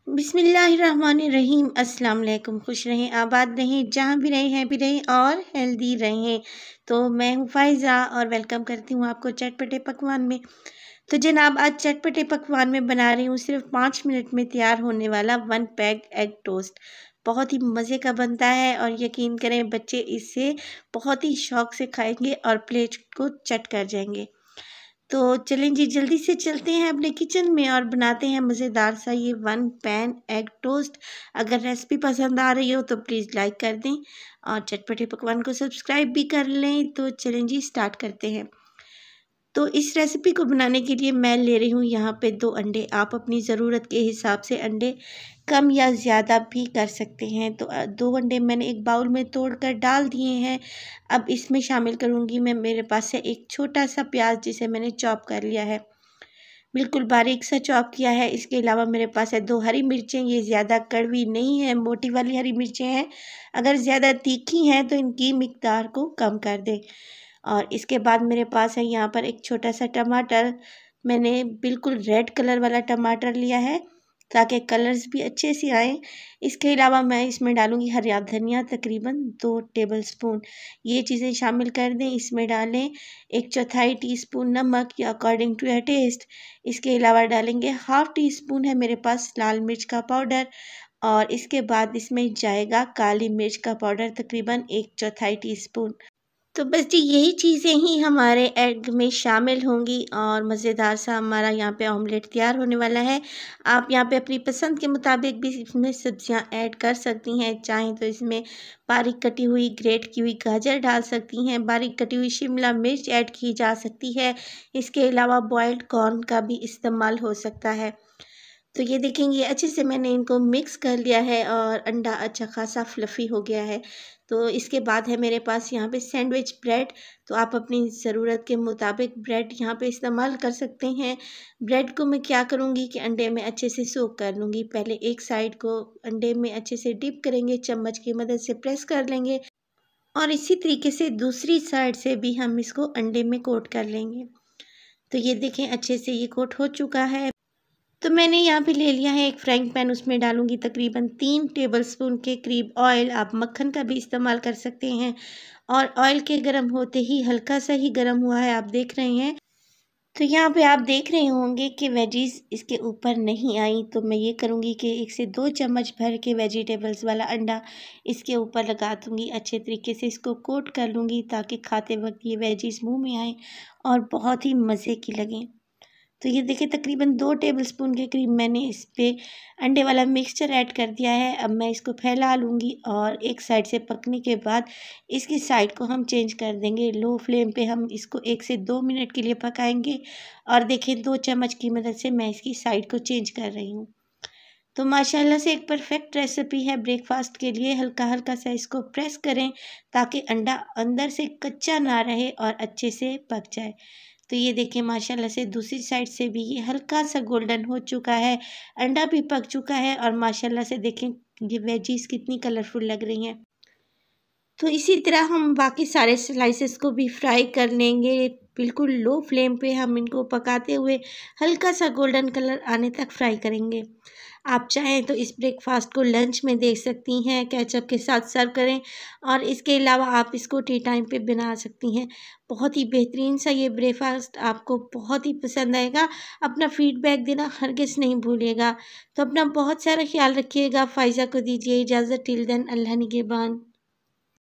बिस्मिल्लाहिर्रहमानिर्रहीम। अस्सलाम वालेकुम। खुश रहें, आबाद रहें, जहाँ भी रहें, हैप्पी रहें और हेल्दी रहें। तो मैं हूँ फ़ाइज़ा और वेलकम करती हूँ आपको चटपटे पकवान में। तो जनाब, आज चटपटे पकवान में बना रही हूँ सिर्फ 5 मिनट में तैयार होने वाला 1 पैक एग टोस्ट। बहुत ही मज़े का बनता है और यकीन करें बच्चे इससे बहुत ही शौक़ से खाएंगे और प्लेट को चट कर जाएंगे। तो चलें जी, जल्दी से चलते हैं अपने किचन में और बनाते हैं मज़ेदार सा ये 1 पैन एग टोस्ट। अगर रेसिपी पसंद आ रही हो तो प्लीज़ लाइक कर दें और चटपटे पकवान को सब्सक्राइब भी कर लें। तो चलें जी, स्टार्ट करते हैं। तो इस रेसिपी को बनाने के लिए मैं ले रही हूँ यहाँ पे 2 अंडे। आप अपनी ज़रूरत के हिसाब से अंडे कम या ज़्यादा भी कर सकते हैं। तो 2 अंडे मैंने एक बाउल में तोड़कर डाल दिए हैं। अब इसमें शामिल करूँगी मैं, मेरे पास है एक छोटा सा प्याज जिसे मैंने चॉप कर लिया है, बिल्कुल बारीक सा चॉप किया है। इसके अलावा मेरे पास है 2 हरी मिर्चें, ये ज़्यादा कड़वी नहीं है, मोटी वाली हरी मिर्चें हैं। अगर ज़्यादा तीखी हैं तो इनकी मिकदार को कम कर दें। और इसके बाद मेरे पास है यहाँ पर एक छोटा सा टमाटर। मैंने बिल्कुल रेड कलर वाला टमाटर लिया है ताकि कलर्स भी अच्छे से आएँ। इसके अलावा मैं इसमें डालूँगी हरा धनिया, तकरीबन 2 टेबलस्पून। ये चीज़ें शामिल कर दें। इसमें डालें 1/4 टीस्पून नमक या अकॉर्डिंग टू योर टेस्ट। इसके अलावा डालेंगे हाफ़ टी स्पून है मेरे पास लाल मिर्च का पाउडर और इसके बाद इसमें जाएगा काली मिर्च का पाउडर तकरीबन 1/4 टीस्पून। तो बस जी, यही चीज़ें ही हमारे एग में शामिल होंगी और मज़ेदार सा हमारा यहाँ पे ऑमलेट तैयार होने वाला है। आप यहाँ पे अपनी पसंद के मुताबिक भी इसमें सब्जियाँ ऐड कर सकती हैं। चाहें तो इसमें बारीक कटी हुई ग्रेट की हुई गाजर डाल सकती हैं, बारीक कटी हुई शिमला मिर्च ऐड की जा सकती है। इसके अलावा बॉइल्ड कॉर्न का भी इस्तेमाल हो सकता है। तो ये देखेंगे अच्छे से मैंने इनको मिक्स कर लिया है और अंडा अच्छा खासा फ्लफ़ी हो गया है। तो इसके बाद है मेरे पास यहाँ पे सैंडविच ब्रेड। तो आप अपनी ज़रूरत के मुताबिक ब्रेड यहाँ पे इस्तेमाल कर सकते हैं। ब्रेड को मैं क्या करूँगी कि अंडे में अच्छे से सोक कर लूँगी। पहले एक साइड को अंडे में अच्छे से डिप करेंगे, चम्मच की मदद से प्रेस कर लेंगे और इसी तरीके से दूसरी साइड से भी हम इसको अंडे में कोट कर लेंगे। तो ये देखें अच्छे से ये कोट हो चुका है। तो मैंने यहाँ पे ले लिया है एक फ्राइंग पैन, उसमें डालूँगी तकरीबन 3 टेबलस्पून के करीब ऑयल। आप मक्खन का भी इस्तेमाल कर सकते हैं। और ऑयल के गर्म होते ही हल्का सा ही गर्म हुआ है, आप देख रहे हैं। तो यहाँ पे आप देख रहे होंगे कि वेजीज़ इसके ऊपर नहीं आई। तो मैं ये करूँगी कि 1 से 2 चम्मच भर के वेजिटेबल्स वाला अंडा इसके ऊपर लगा दूँगी। अच्छे तरीके से इसको कोट कर लूँगी ताकि खाते वक्त ये वेजीज़ मुँह में आएँ और बहुत ही मज़े की लगें। तो ये देखिए तकरीबन 2 टेबलस्पून के करीब मैंने इस पे अंडे वाला मिक्सचर ऐड कर दिया है। अब मैं इसको फैला लूँगी और एक साइड से पकने के बाद इसकी साइड को हम चेंज कर देंगे। लो फ्लेम पे हम इसको 1 से 2 मिनट के लिए पकाएंगे और देखिए 2 चम्मच की मदद से मैं इसकी साइड को चेंज कर रही हूँ। तो माशाल्लाह से एक परफेक्ट रेसिपी है ब्रेकफास्ट के लिए। हल्का हल्का सा इसको प्रेस करें ताकि अंडा अंदर से कच्चा ना रहे और अच्छे से पक जाए। तो ये देखिए माशाल्लाह से दूसरी साइड से भी ये हल्का सा गोल्डन हो चुका है, अंडा भी पक चुका है और माशाल्लाह से देखें ये वेजीज़ कितनी कलरफुल लग रही हैं। तो इसी तरह हम बाकी सारे स्लाइसेस को भी फ्राई कर लेंगे। बिल्कुल लो फ्लेम पे हम इनको पकाते हुए हल्का सा गोल्डन कलर आने तक फ्राई करेंगे। आप चाहें तो इस ब्रेकफास्ट को लंच में दे सकती हैं, केचप के साथ सर्व करें और इसके अलावा आप इसको टी टाइम पे बना सकती हैं। बहुत ही बेहतरीन सा ये ब्रेकफास्ट आपको बहुत ही पसंद आएगा। अपना फीडबैक देना हरगिज़ नहीं भूलिएगा। तो अपना बहुत सारा ख्याल रखिएगा। फ़ाइज़ा को दीजिए इजाज़त। टिल देन, अल्लाह निगहबान।